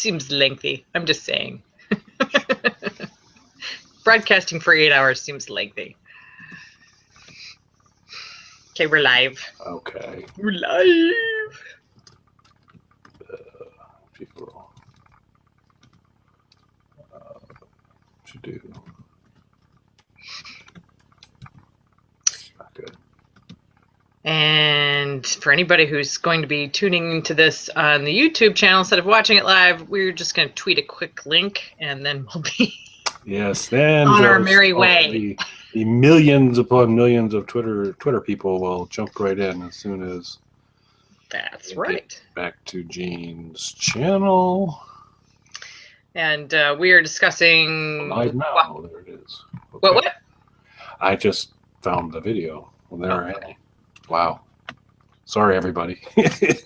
seems lengthy. I'm just saying. Broadcasting for 8 hours seems lengthy. Okay, we're live. Okay. We're live. People should do. Not good. And for anybody who's going to be tuning into this on the YouTube channel instead of watching it live, we're just going to tweet a quick link, and then we'll be yes, then on our merry way. The millions upon millions of Twitter people will jump right in as soon as. That's right. Back to Gene's channel. And we are discussing. Live now. There it is. Okay. What? I just found the video. Well, there. Okay. Wow. Sorry, everybody. It's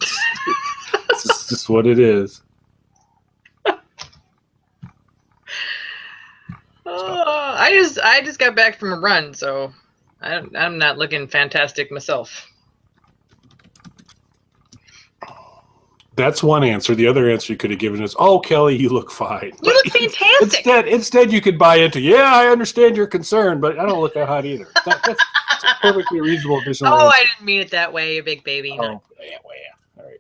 just what it is. I just got back from a run, so I'm not looking fantastic myself. That's one answer. The other answer you could have given is, "Oh, Kelly, you look fine." You look fantastic. Instead, you could buy into, "Yeah, I understand your concern, but I don't look that hot either." That's a perfectly reasonable additional answer. I didn't mean it that way, you big baby. Oh, yeah. All right.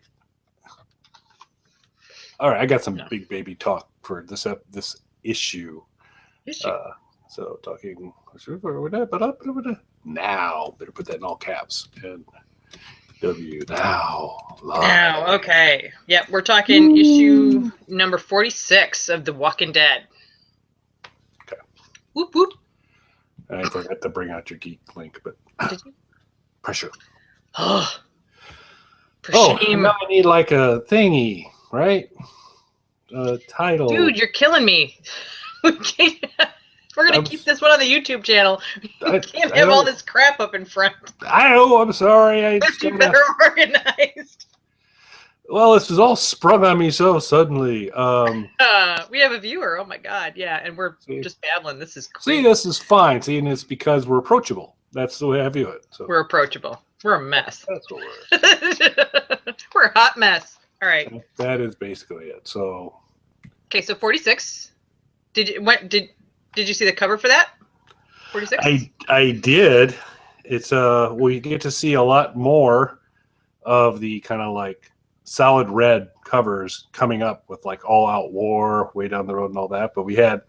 All right, I got some big baby talk for this issue. So talking now, better put that in all caps. And W now. Live. Now, okay. Yep, we're talking issue number 46 of The Walking Dead. Okay. Whoop whoop. I forgot to bring out your Geek link, but did you? Pressure. Oh, shame. Now I need like a thingy, right? Title. Dude, you're killing me. We're going to keep this one on the YouTube channel. We can't have all this crap up in front. I know. I'm sorry. Let's be better organized. Well, this was all sprung on me so suddenly. We have a viewer. Oh, my God. Yeah, and we're just babbling. This is crazy. See, this is fine. See, and it's because we're approachable. That's the way I view it. So. We're approachable. We're a mess. That's what we're. We're a hot mess. All right. That is basically it. So. Okay, so 46. Did you see the cover for that? 46? I did. It's we get to see a lot more of the kind of like solid red covers coming up with like All Out War way down the road and all that. But we had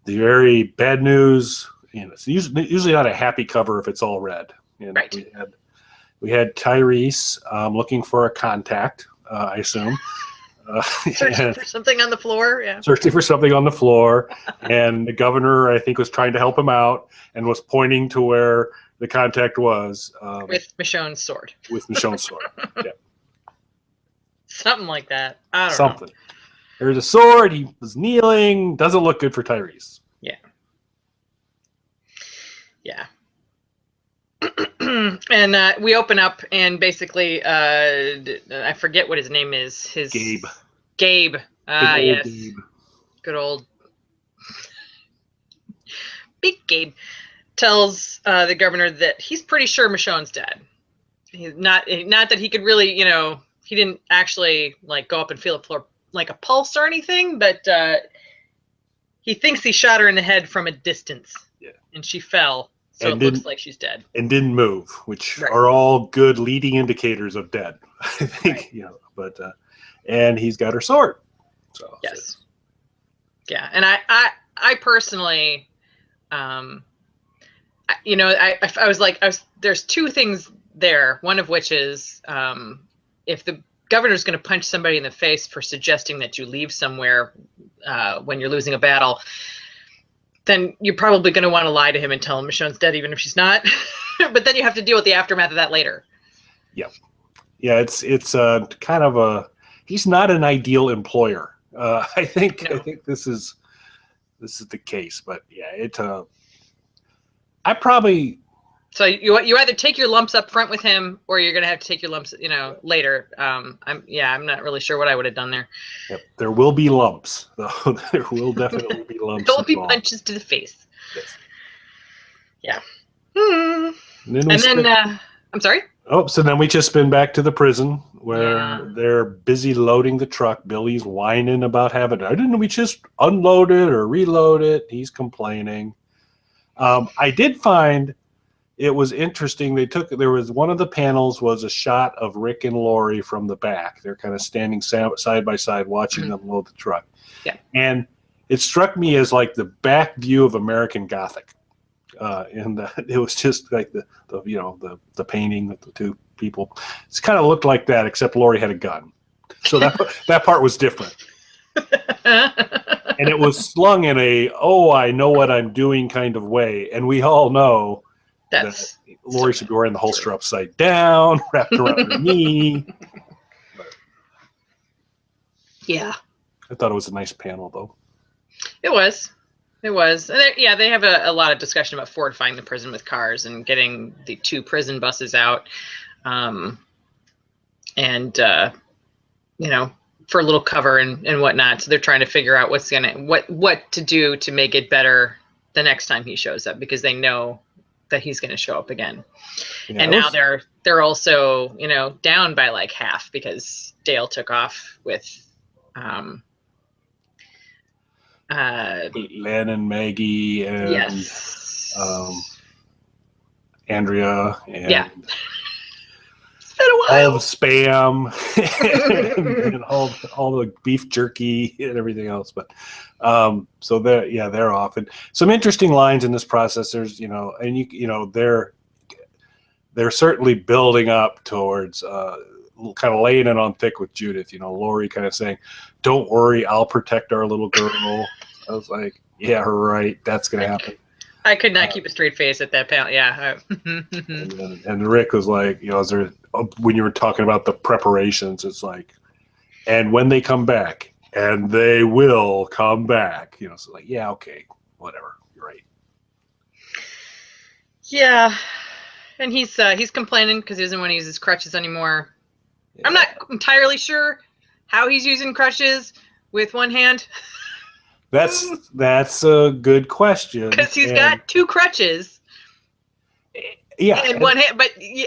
the very bad news. It's usually not a happy cover if it's all red. And right. We had Tyrese looking for a contact, I assume. Searching for something on the floor, yeah. Searching for something on the floor, and the governor, I think, was trying to help him out and was pointing to where the contact was. With Michonne's sword. With Michonne's sword, yeah. Something like that. I don't know. There's a sword. He was kneeling. Doesn't look good for Tyrese. Yeah. Yeah. And we open up, and basically, I forget what his name is. Gabe. Yes. Gabe. Good old Big Gabe tells the governor that he's pretty sure Michonne's dead. He's not that he could really, he didn't actually like go up and feel like a pulse or anything, but he thinks he shot her in the head from a distance. Yeah. And she fell. So it looks like she's dead. And didn't move, which are all good leading indicators of dead, I think, but, and he's got her sword. So, yes. Yeah. And I personally, I was like, there's two things there. One of which is, if the governor's going to punch somebody in the face for suggesting that you leave somewhere, when you're losing a battle, then you're probably going to want to lie to him and tell him Michonne's dead, even if she's not. But then you have to deal with the aftermath of that later. Yeah. Yeah, it's kind of he's not an ideal employer. I think this is the case, but yeah, I probably. So you either take your lumps up front with him, or you're gonna have to take your lumps, later. I'm not really sure what I would have done there. Yep, there will be lumps, though. There will definitely be lumps. There will be punches to the face. Yes. Yeah. And then I'm sorry. Oh, so then we just spin back to the prison where Yeah. they're busy loading the truck. Billy's whining about having, I didn't we just unload it or reload it? He's complaining. I did find it was interesting. There was one of the panels was a shot of Rick and Lori from the back. They're kind of standing side by side watching them load the truck. Yeah. And it struck me as like the back view of American Gothic. And it was just like the painting of the two people. It's kind of looked like that, except Lori had a gun. So that part was different. And it was slung in a, I know what I'm doing kind of way. And we all know that Lori should be wearing the holster upside down, wrapped around her knee. Yeah. I thought it was a nice panel, though. It was. And they have a lot of discussion about fortifying the prison with cars and getting the 2 prison buses out. For a little cover and whatnot. So they're trying to figure out what to do to make it better the next time he shows up, because they know that he's going to show up again. Yeah, and now they're also, down by like half because Dale took off with Len and Maggie and yes. Andrea and yeah. It's been a while. All the spam and all the beef jerky and everything else. But so they're off. And some interesting lines in this process. There's and they're certainly building up towards kind of laying it on thick with Judith. Lori kind of saying, "Don't worry, I'll protect our little girl." I was like, "Yeah, right. That's gonna happen." I could not keep a straight face at that panel. Yeah. and Rick was like, when you were talking about the preparations, it's like, and when they come back, and they will come back. So like, yeah, okay, whatever. You're right. Yeah, and he's complaining because he doesn't want to use his crutches anymore. Yeah. I'm not entirely sure how he's using crutches with one hand. That's a good question. Because he's got 2 crutches. Yeah. In one hand, but yeah.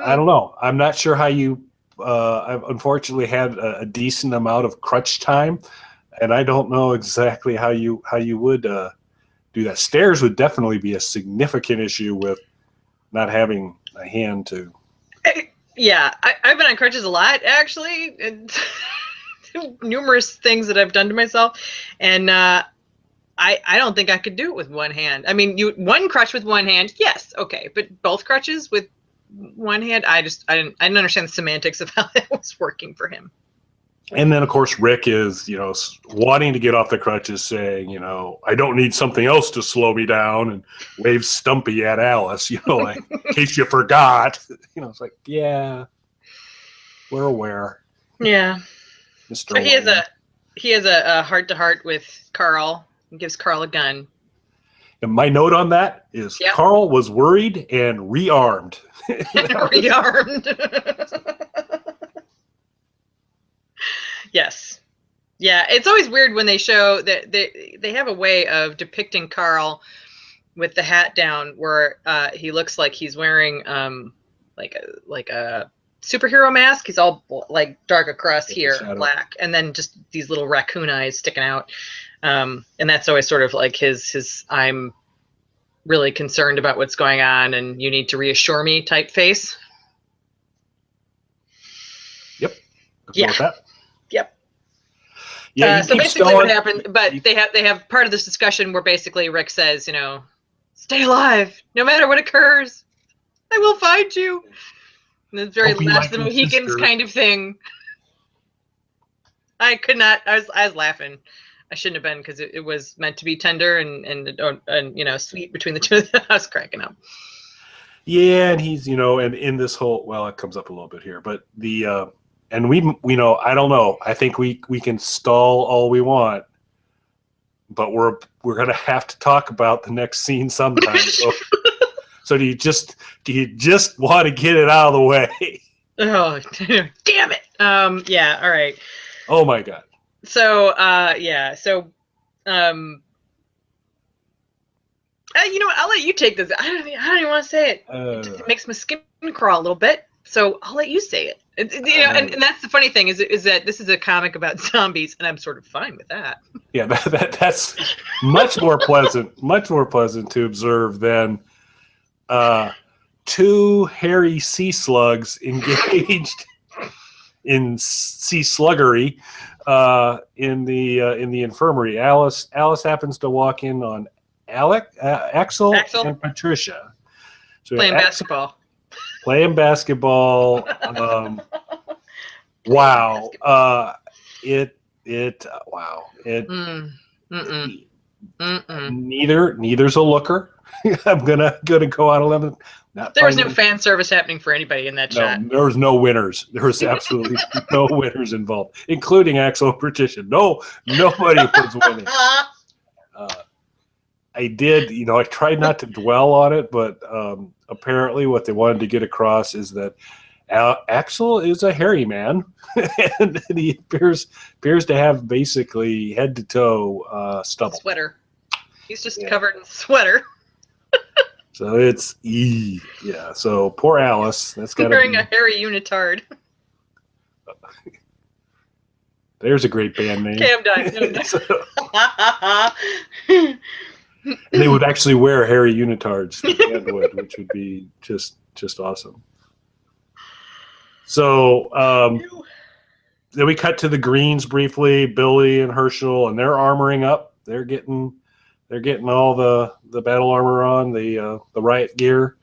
I don't know. I'm not sure how you. I've unfortunately had a decent amount of crutch time, and I don't know exactly how you would do that. Stairs would definitely be a significant issue with not having a hand to. Yeah, I've been on crutches a lot, actually. And numerous things that I've done to myself, and I don't think I could do it with one hand. I mean, one crutch with one hand, yes, okay, but both crutches with one hand, I didn't understand the semantics of how that was working for him. And then, of course, Rick is, wanting to get off the crutches, saying, I don't need something else to slow me down, and waves Stumpy at Alice, like, in case you forgot. It's like, yeah, we're aware. Yeah. Mr. So he has a heart-to-heart with Carl and gives Carl a gun. And my note on that is Carl was worried and rearmed. Rearmed. Yes. Yeah, it's always weird when they show that they have a way of depicting Carl with the hat down where he looks like he's wearing like a superhero mask. He's all like dark across here, black, and then just these little raccoon eyes sticking out. And that's always sort of like his I'm really concerned about what's going on and you need to reassure me type face. Yep. Yeah. Yep. Yeah. So basically what happened, but they have part of this discussion where basically Rick says, stay alive, no matter what occurs. I will find you. And it's very Last of the Mohicans kind of thing. I could not. I was laughing. I shouldn't have been because it was meant to be tender and sweet between the two of them. I was cracking up. Yeah, and he's and in this whole it comes up a little bit here, but the and we I don't know. I think we can stall all we want, but we're gonna have to talk about the next scene sometime. So do you just want to get it out of the way? Oh, damn it. Yeah, all right. Oh my God. So you know what? I'll let you take this. I don't even want to say it. It makes my skin crawl a little bit. So I'll let you say it. You know, and that's the funny thing is that this is a comic about zombies, and I'm sort of fine with that. Yeah, that's much more pleasant to observe than two hairy sea slugs engaged in sea sluggery in the infirmary. Alice happens to walk in on Axel and Patricia. So playing basketball. Playing basketball. Wow. Wow. Neither's a looker. I'm gonna go out 11. There was no fan service happening for anybody in that shot. There was no winners. There was absolutely no winners involved, including Axel and Patricia. No, nobody was winning. I did, I tried not to dwell on it, but apparently what they wanted to get across is that Axel is a hairy man, and he appears to have basically head to toe stubble. Sweater. He's just covered in sweater. So it's yeah. So poor Alice. That's got wearing a hairy unitard. There's a great band name. Okay, I'm done. And they would actually wear hairy unitards, which would be just awesome. So then we cut to the Greens briefly. Billy and Herschel, and they're armoring up. They're getting all the battle armor on, the riot gear,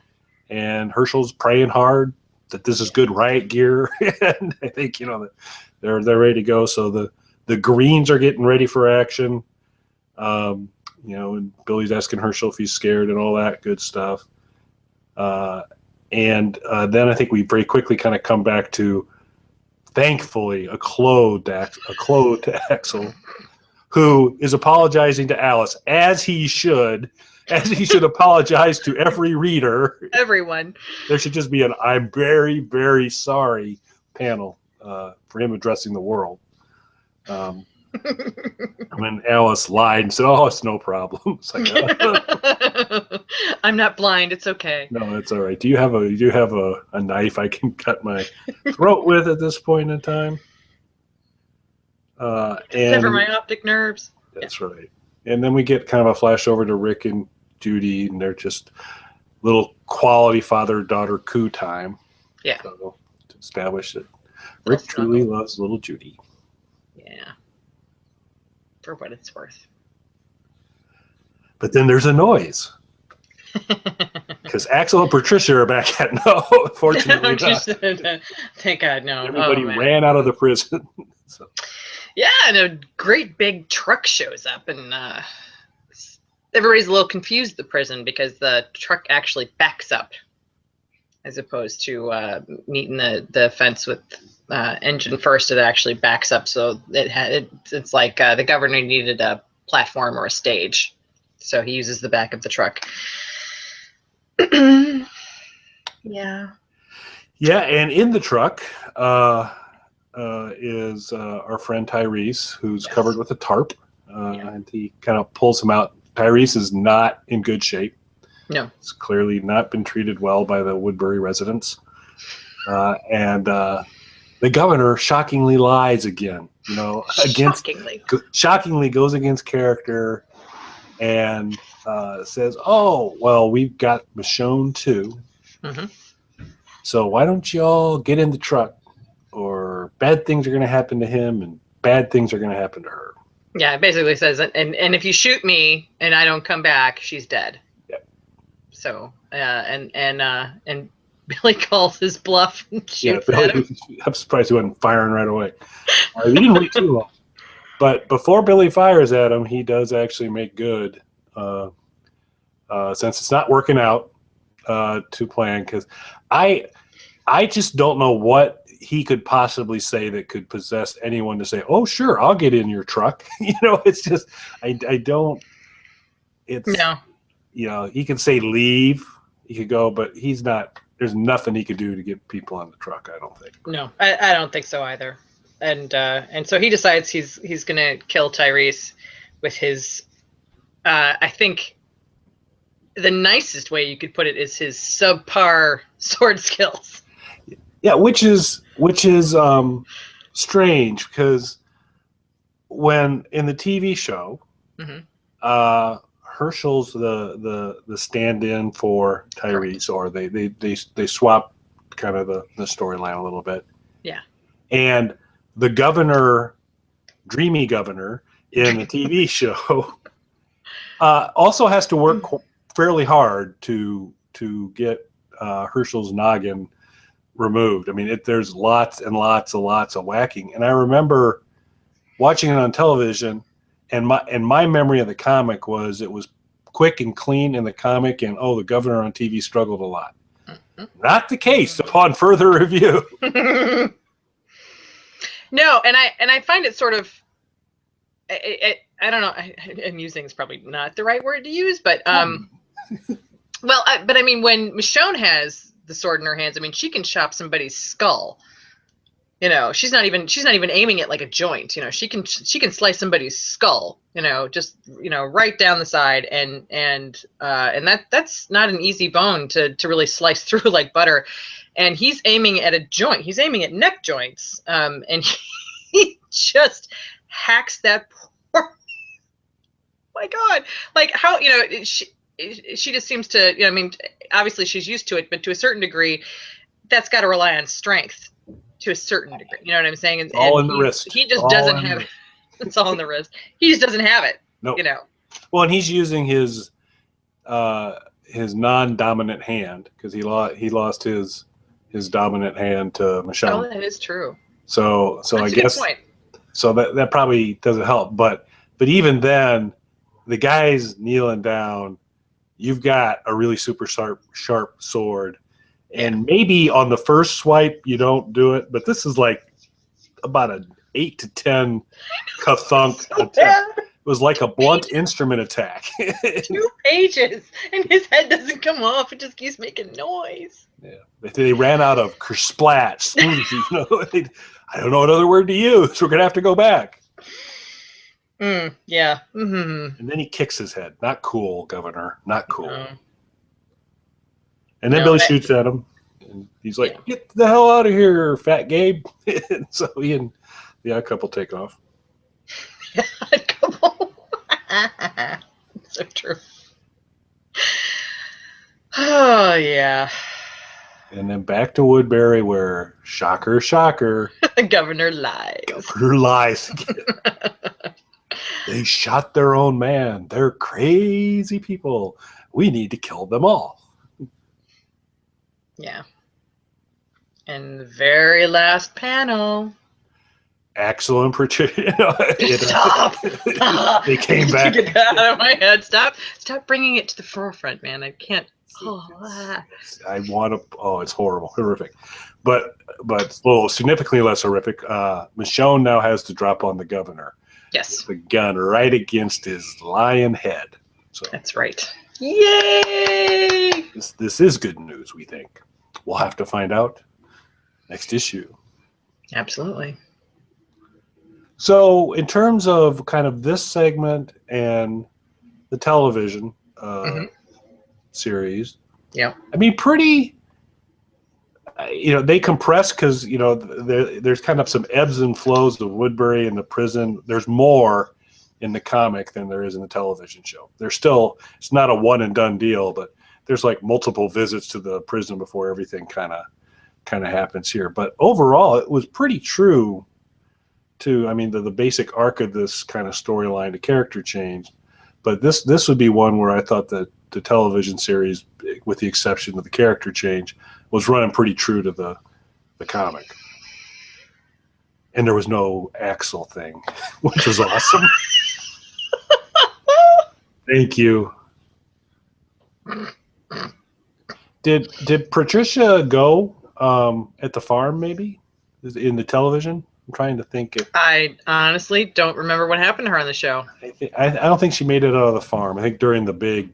and Herschel's praying hard that this is good riot gear, and I think that they're ready to go. So the Greens are getting ready for action, and Billy's asking Herschel if he's scared and all that good stuff, and then I think we very quickly kind of come back to, thankfully, a clothed Axel, who is apologizing to Alice, as he should apologize to every reader. Everyone. There should just be an "I'm very, very sorry" panel for him addressing the world. When Alice lied and said, "Oh, it's no problem." It's like, I'm not blind. It's okay. No, it's all right. Do you have a knife I can cut my throat with at this point in time? Sever my optic nerves. That's right. And then we get kind of a flash over to Rick and Judy, and they're just little quality father-daughter coup time. Yeah. So, to establish that Rick truly loves little Judy. Yeah. For what it's worth. But then there's a noise. Because Axel and Patricia are back at fortunately not. Thank God, no. Everybody ran out of the prison. So. Yeah, and a great big truck shows up, and everybody's a little confused at the prison because the truck actually backs up as opposed to meeting the fence with engine first. It actually backs up, so it's like the governor needed a platform or a stage, so he uses the back of the truck. Yeah, and in the truck is our friend Tyrese, who's covered with a tarp, and he kind of pulls him out. Tyrese is not in good shape. No. He's clearly not been treated well by the Woodbury residents. And the governor shockingly lies again, shockingly goes against character and says, "Oh, well, we've got Michonne too. Mm-hmm. So why don't you all get in the truck, or bad things are going to happen to him and bad things are going to happen to her." Yeah, it basically says, and if you shoot me and I don't come back, she's dead. Yep. So, and Billy calls his bluff and shoots at him. I'm surprised he wasn't firing right away. He didn't wait too long. But before Billy fires at him, he does actually make good, since it's not working out to plan. Because I just don't know what he could possibly say that could possess anyone to say, "Oh, sure, I'll get in your truck." It's just I don't. It's no. He can say leave. He could go, but he's not. There's nothing he could do to get people on the truck, I don't think. No, I don't think so either. And so he decides he's gonna kill Tyrese with his I think the nicest way you could put it is his subpar sword skills. Yeah, which is strange because when in the TV show, Herschel's the stand-in for Tyrese, or they swap kind of the storyline a little bit. Yeah. And the governor, dreamy governor in the TV show, also has to work fairly hard to get Herschel's noggin removed. I mean, there's lots and lots of whacking. And I remember watching it on television, and my memory of the comic was it was quick and clean in the comic, and the governor on TV struggled a lot. Not the case upon further review. No, and I find it sort of, I don't know, amusing is probably not the right word to use, but well, but I mean, when Michonne has the sword in her hands, I mean, she can chop somebody's skull. You know, she's not even aiming it like a joint. You know, she can slice somebody's skull. You know, just right down the side, and that's not an easy bone to really slice through like butter. And he's aiming at a joint. He's aiming at neck joints. And he just hacks that poor. My God, like how she just seems to. I mean, obviously she's used to it, but to a certain degree, that's got to rely on strength. To a certain degree, you know what I'm saying? And all in the wrist. He just doesn't have it. It's all in the wrist. He just doesn't have it. No. You know. Well, and he's using his non-dominant hand because he lost his dominant hand to Michonne. Oh, that is true. So that's I guess good point. So that probably doesn't help. But even then, the guy's kneeling down. You've got a really super sharp sword. And maybe on the first swipe you don't do it, but this is like about an 8 to 10 ka-thunk attack. It was like a blunt instrument attack. 2 pages, and his head doesn't come off; it just keeps making noise. Yeah, they ran out of kersplat. I don't know what other word to use. We're gonna have to go back. Yeah. Mm-hmm. And then he kicks his head. Not cool, Governor. Not cool. No. And then Billy shoots at him, and he's like, "Get the hell out of here, Fat Gabe!" So he and the odd couple take off. The odd couple. So true. Oh yeah. And then back to Woodbury, where shocker, the governor lies. Governor lies again. They shot their own man. They're crazy people. We need to kill them all. Yeah. And the very last panel. Axel and Patricia. Stop! They came back. Get that out of my head. Stop bringing it to the forefront, man. I can't. I want to. Oh, it's horrible, horrific. But significantly less horrific. Michonne now has to drop on the governor. Yes. The gun right against his lion head. So that's right. Yay! This is good news, we think. We'll have to find out next issue. Absolutely. So in terms of kind of this segment and the television series, yeah, I mean, pretty, they compress because, there's kind of some ebbs and flows of Woodbury and the prison. There's more in the comic than there is in the television show. There's still, it's not a one and done deal, but there's like multiple visits to the prison before everything kind of happens here. But overall, it was pretty true to, I mean, the basic arc of this kind of storyline, the character change. But this would be one where I thought that the television series, with the exception of the character change, was running pretty true to the comic. And there was no Axel thing, which was awesome. Thank you. Did Patricia go at the farm, maybe, in the television? I'm trying to think. I honestly don't remember what happened to her on the show. I don't think she made it out of the farm. I think during the big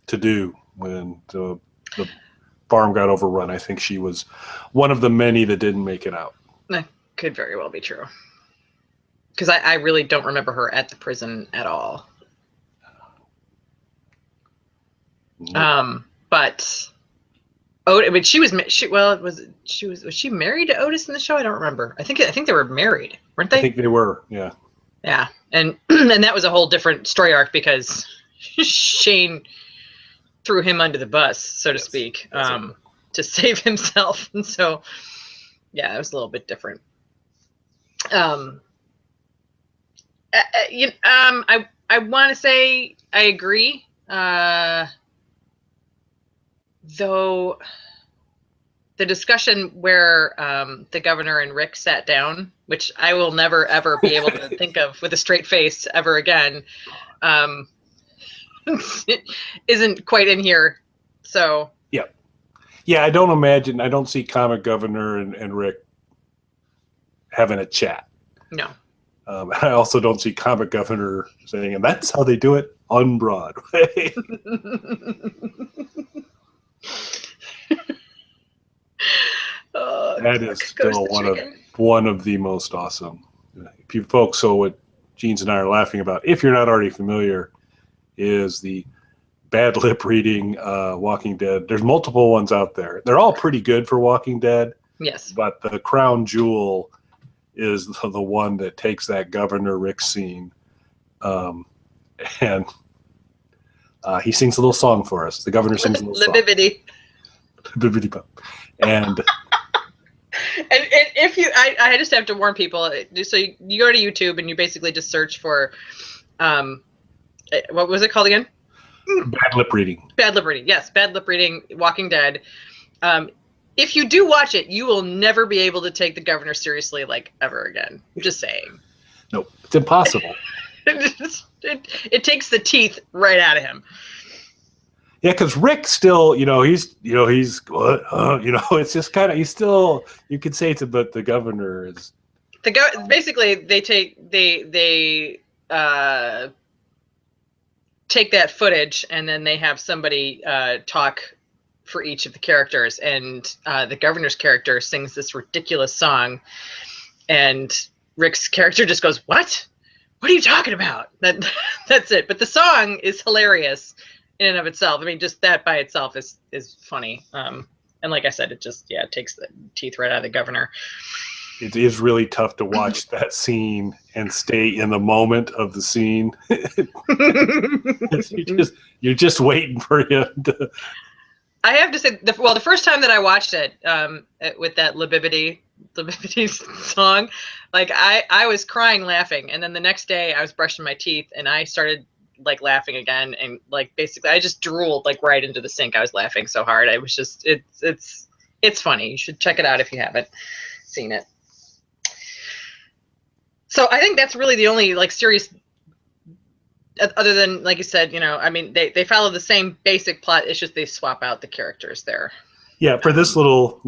to-do when the farm got overrun, I think she was one of the many that didn't make it out. That could very well be true. Because I really don't remember her at the prison at all. Nope. But I mean, was she married to Otis in the show? I don't remember. I think they were married, weren't they? I think they were, yeah. Yeah, and and that was a whole different story arc because Shane threw him under the bus, so to speak, to save himself, and so yeah, it was a little bit different. I want to say I agree, though. The discussion where the governor and Rick sat down, which I will never, ever be able to think of with a straight face ever again, isn't quite in here. So yeah, I don't see Comic Governor and Rick having a chat. No. I also don't see Comic Governor saying, and that's how they do it on Broadway. That is still one of the most awesome. Folks, so what Jeans and I are laughing about, if you're not already familiar, is the bad lip reading Walking Dead. There's multiple ones out there. They're all pretty good for Walking Dead. Yes. But the crown jewel is the one that takes that Governor Rick scene. And he sings a little song for us. The governor sings a little song. Libibidi. And if you, I just have to warn people. So you go to YouTube and you basically just search for, what was it called again? Bad lip reading. Bad lip reading. Yes, bad lip reading. Walking Dead. If you do watch it, you will never be able to take the governor seriously like ever again. I'm just saying. Nope, it's impossible. It takes the teeth right out of him. Yeah, because Rick still, it's just kind of, you could say but the governor is. Basically, they take that footage and then they have somebody talk for each of the characters, and the governor's character sings this ridiculous song, and Rick's character just goes, "What? What are you talking about?" That's it. But the song is hilarious in and of itself. I mean, just that by itself is funny. And like I said, it just takes the teeth right out of the governor. It is really tough to watch that scene and stay in the moment of the scene. You're just waiting for him to. I have to say, the first time that I watched it with that Libibidi song, like I was crying laughing, and then the next day I was brushing my teeth and I started like laughing again, and like basically I just drooled like right into the sink. I was laughing so hard. I was just it's funny. You should check it out if you haven't seen it. So I think that's really the only like serious, other than like you said, I mean they follow the same basic plot. It's just they swap out the characters there. Yeah, for this little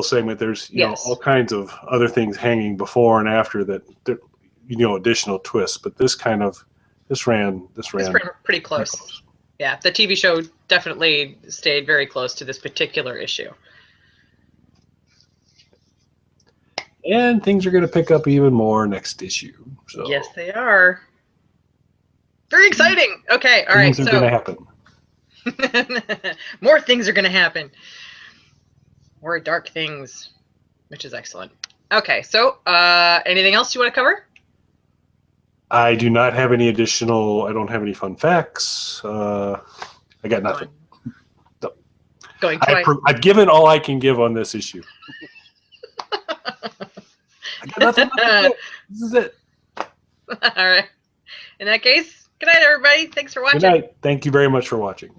segment, there's all kinds of other things hanging before and after that, additional twists. But this ran pretty close. Yeah, the TV show definitely stayed very close to this particular issue. And things are going to pick up even more next issue. So. Yes, they are. Very exciting. Okay, all right. Things are going to happen. More things are going to happen. More dark things, which is excellent. Okay, so anything else you want to cover? I do not have any additional. I don't have any fun facts. I got nothing. No. I've given all I can give on this issue. I got nothing. This is it. All right. In that case, good night, everybody. Thanks for watching. Good night. Thank you very much for watching.